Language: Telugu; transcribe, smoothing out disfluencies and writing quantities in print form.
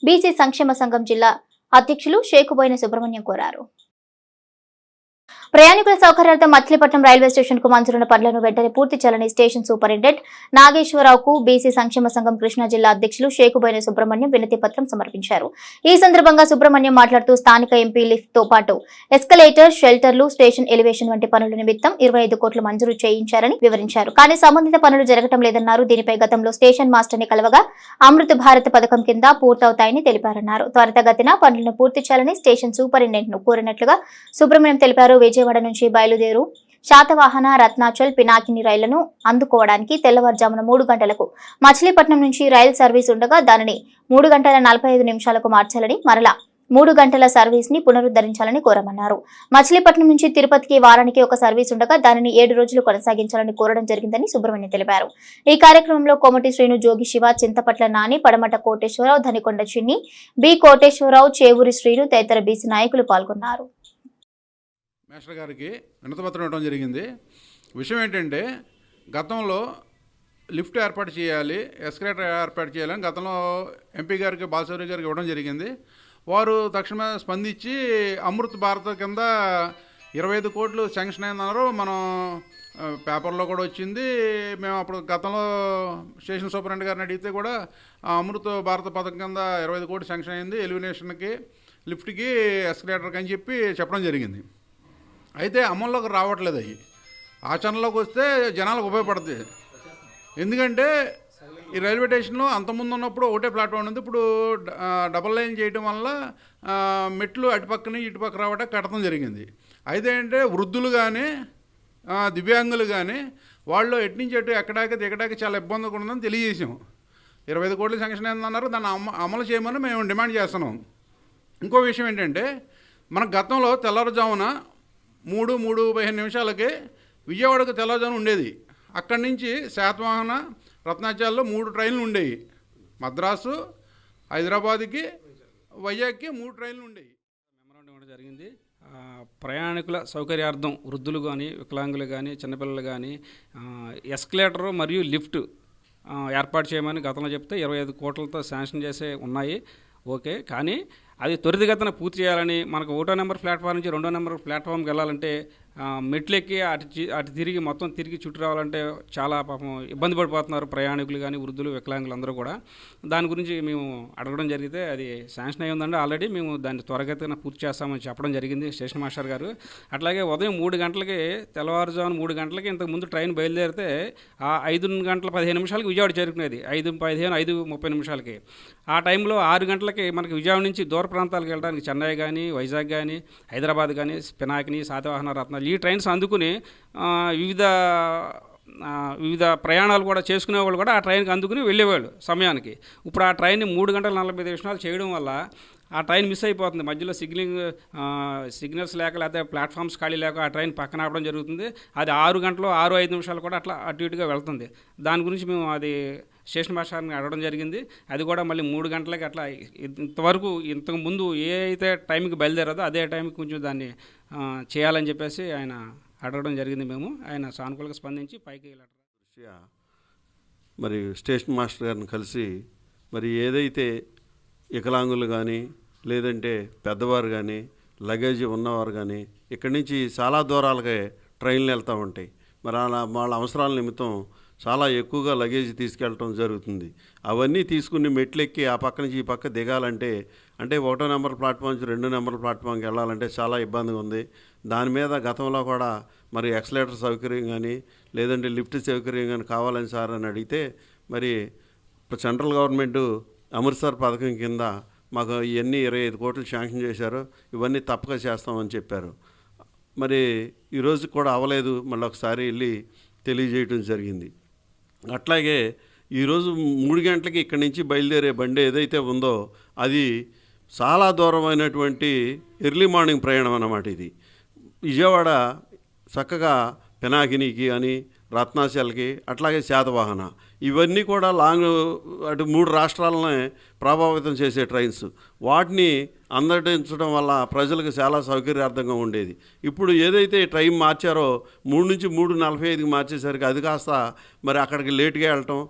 బీసీ సంక్షేమ సంఘం జిల్లా అధ్యక్షులు షేకుబోయిన సుబ్రహ్మణ్యం కోరారు. ప్రయాణికుల సౌకర్యార్థం మచిలీపట్నం రైల్వే స్టేషన్ కు మంజూరున్న పనులను వెంటనే పూర్తి చేయాలని స్టేషన్ సూపరింటెండెంట్ నాగేశ్వరరావుకు బీసీ సంక్షేమ సంఘం కృష్ణా జిల్లా అధ్యక్షులు షేకుబోయిన సుబ్రహ్మణ్యం వినతి పత్రం సమర్పించారు. ఈ సందర్భంగా సుబ్రహ్మణ్యం మాట్లాడుతూ స్థానిక ఎంపీ లిఫ్ట్ తో పాటు ఎస్కలేటర్, షెల్టర్లు, స్టేషన్ ఎలివేషన్ వంటి పనుల నిమిత్తం 25 కోట్లు మంజూరు చేయించారని వివరించారు. కానీ సంబంధిత పనులు జరగటం లేదన్నారు. దీనిపై గతంలో స్టేషన్ మాస్టర్ ని కలవగా అమృత్ భారత్ పథకం కింద పూర్తవుతాయని తెలిపారన్నారు. త్వరితగతిన పనులను పూర్తి చేయాలని స్టేషన్ సూపరింటెండెంట్ ను కోరినట్లుగా సుబ్రహ్మణ్యం తెలిపారు. విజయవాడ నుంచి బయలుదేరు శాతవాహన, రత్నాచల్, పినాకిని రైళ్లను అందుకోవడానికి తెల్లవారుజామున 3 గంటలకు మచిలీపట్నం నుంచి రైలు సర్వీస్ ఉండగా దానిని 3 గంటల 45 నిమిషాలకు మార్చాలని, మరలా 3 గంటల సర్వీస్ ని పునరుద్ధరించాలని కోరమన్నారు. మచిలీపట్నం నుంచి తిరుపతికి వారానికి ఒక సర్వీస్ ఉండగా దానిని 7 రోజులు కొనసాగించాలని కోరడం జరిగిందని సుబ్రహ్మణ్యం తెలిపారు. ఈ కార్యక్రమంలో కోమటి శ్రీను, జోగి శివ, చింతపట్ల నాని, పడమట కోటేశ్వరరావు, ధనికొండ చిన్ని, బి కోటేశ్వరరావు, చేవూరి శ్రీను తదితర బీసీ నాయకులు పాల్గొన్నారు. మేస్టర్ గారికి వినతిపత్రం ఇవ్వడం జరిగింది. విషయం ఏంటంటే, గతంలో లిఫ్ట్ ఏర్పాటు చేయాలి, ఎస్కలేటర్ ఏర్పాటు చేయాలని గతంలో ఎంపీ గారికి, బాలశౌరి గారికి ఇవ్వడం జరిగింది. వారు తక్షణమే స్పందించి అమృత్ భారత్ కింద 25 కోట్లు శాంక్షన్ అయిందన్నారు. మనం పేపర్లో కూడా వచ్చింది. మేము అప్పుడు గతంలో స్టేషన్ సూపరింటెండెంట్ గారిని అడిగితే కూడా అమృత్ భారత పథకం కింద 25 కోట్లు శాంక్షన్ అయింది, ఎలిమినేషన్కి, లిఫ్ట్కి, ఎస్కలేటర్కి అని చెప్పడం జరిగింది. అయితే అమల్లోకి రావట్లేదు. అవి ఆచరణలోకి వస్తే జనాలకు ఉపయోగపడుతుంది. ఎందుకంటే ఈ రైల్వే స్టేషన్లో అంతకుముందు ఉన్నప్పుడు ఒకటే ప్లాట్ఫామ్ ఉంది. ఇప్పుడు డబల్ లైన్ చేయడం వల్ల మెట్లు అటుపక్కని ఇటుపక్క రావడం కట్టడం జరిగింది. అయితే అంటే వృద్ధులు కానీ, దివ్యాంగులు కానీ వాళ్ళు ఎట్నుంచి ఎటు ఎక్కడానికి దిగడానికి చాలా ఇబ్బందిగా ఉందని తెలియజేసాం. 25 కోట్లు శాంక్షన్ అయిందన్నారు. దాన్ని అమలు చేయమని మేము డిమాండ్ చేస్తున్నాం. ఇంకో విషయం ఏంటంటే, మన గతంలో తెల్లవారుజామున 3:15 నిమిషాలకి విజయవాడకు తెల్లవారుజామున ఉండేది. అక్కడి నుంచి శాతవాహన, రత్నాచల్లో 3 ట్రైన్లు ఉండేవి. మద్రాసు, హైదరాబాద్కి, వైజాగ్కి 3 ట్రైన్లు ఉండేవి. మెమరాండం ఇవ్వడం జరిగింది. ప్రయాణికుల సౌకర్యార్థం వృద్ధులు కానీ, వికలాంగులు కానీ, చిన్నపిల్లలు కానీ ఎస్కలేటర్ మరియు లిఫ్ట్ ఏర్పాటు చేయమని గతంలో చెప్తే 25 కోట్లతో శాంక్షన్ చేసే ఉన్నాయి. ఓకే, కానీ అది త్వరితగతిన పూర్తి చేయాలని, మనకు 1వ నెంబర్ ప్లాట్ఫామ్ నుంచి 2వ నెంబర్ ప్లాట్ఫామ్కి వెళ్ళాలంటే మెట్లెక్కి అటు తిరిగి మొత్తం తిరిగి చుట్టూ రావాలంటే చాలా పాపం ఇబ్బంది పడిపోతున్నారు ప్రయాణికులు కానీ, వృద్ధులు, వికలాంగులు అందరూ కూడా. దాని గురించి మేము అడగడం జరిగితే అది శాంక్షన్ అయి ఉందండి ఆల్రెడీ, మేము దాన్ని త్వరగతిన పూర్తి చేస్తామని చెప్పడం జరిగింది స్టేషన్ మాస్టర్ గారు. అట్లాగే ఉదయం 3 గంటలకి, తెల్లవారుజామున 3 గంటలకి ఇంతకుముందు ట్రైన్ బయలుదేరితే 5 గంటల 15 నిమిషాలకి విజయవాడ చేరుకునేది. 5:15, 5:30 నిమిషాలకి. ఆ టైంలో 6 గంటలకి మనకి విజయవాడ నుంచి దూర ప్రాంతాలకు వెళ్ళడానికి చెన్నై కానీ, వైజాగ్ కానీ, హైదరాబాద్ కానీ, పినాకిని, శాతవాహన, రత్నాలు ఈ ట్రైన్స్ అందుకుని వివిధ ప్రయాణాలు కూడా చేసుకునేవాళ్ళు కూడా ఆ ట్రైన్కి అందుకుని వెళ్ళేవాళ్ళు సమయానికి. ఇప్పుడు ఆ ట్రైన్ని 3 గంటల 45 నిమిషాలు చేయడం వల్ల ఆ ట్రైన్ మిస్ అయిపోతుంది. మధ్యలో సిగ్నల్స్ లేక, లేకపోతే ప్లాట్ఫామ్స్ ఖాళీ లేక ఆ ట్రైన్ పక్కన ఆపడం జరుగుతుంది. అది 6 గంటలు 6-5 నిమిషాలు కూడా అట్లా అటు ఇటుగా వెళ్తుంది. దాని గురించి మేము అది స్టేషన్ మాస్టర్ని అడగడం జరిగింది. అది కూడా మళ్ళీ 3 గంటలకి అట్లా ఇంతకు ముందు ఏ అయితే టైంకి బయలుదేరదో అదే టైంకి కొంచెం దాన్ని చేయాలని చెప్పేసి ఆయన అడగడం జరిగింది. ఆయన సానుకూలంగా స్పందించి పైకి వెళ్ళారు. మరి స్టేషన్ మాస్టర్ గారిని కలిసి మరి ఏదైతే వికలాంగులు కానీ, లేదంటే పెద్దవారు కానీ, లగేజ్ ఉన్నవారు కానీ ఇక్కడి నుంచి చాలా దూరాలకే ట్రైన్లు వెళ్తూ ఉంటాయి. మరి అలా వాళ్ళ అవసరాల నిమిత్తం చాలా ఎక్కువగా లగేజ్ తీసుకెళ్ళటం జరుగుతుంది. అవన్నీ తీసుకుని మెట్లెక్కి ఆ పక్క నుంచి ఈ పక్క దిగాలంటే, అంటే 1వ నెంబర్ ప్లాట్ఫామ్ నుంచి 2వ నెంబర్ ప్లాట్ఫామ్కి వెళ్ళాలంటే చాలా ఇబ్బందిగా ఉంది. దాని మీద గతంలో కూడా మరి ఎక్సలేటర్ సౌకర్యం కానీ, లేదంటే లిఫ్ట్ సౌకర్యం కానీ కావాలని సార్ అని అడిగితే, మరి సెంట్రల్ గవర్నమెంటు అమృత్సర్ పథకం కింద మాకు ఇవన్నీ 25 కోట్లు శాంక్షన్ చేశారు, ఇవన్నీ తప్పక చేస్తామని చెప్పారు. మరి ఈరోజు కూడా అవ్వలేదు. మళ్ళీ ఒకసారి వెళ్ళి తెలియజేయటం జరిగింది. అట్లాగే ఈరోజు 3 గంటలకి ఇక్కడి నుంచి బయలుదేరే బండి ఏదైతే ఉందో అది చాలా దూరమైనటువంటి ఎర్లీ మార్నింగ్ ప్రయాణం అన్నమాట. ఇది విజయవాడ చక్కగా పినాకినికి అని, రత్నాచల్కి, అట్లాగే శాతవాహన, ఇవన్నీ కూడా అటు 3 రాష్ట్రాలనే ప్రభావితం చేసే ట్రైన్స్. వాటిని అందడించడం వల్ల ప్రజలకు చాలా సౌకర్యార్థంగా ఉండేది. ఇప్పుడు ఏదైతే ట్రైన్ మార్చారో 3 నుంచి 3:45కి మార్చేసరికి అది కాస్త మరి అక్కడికి లేట్గా వెళ్ళటం,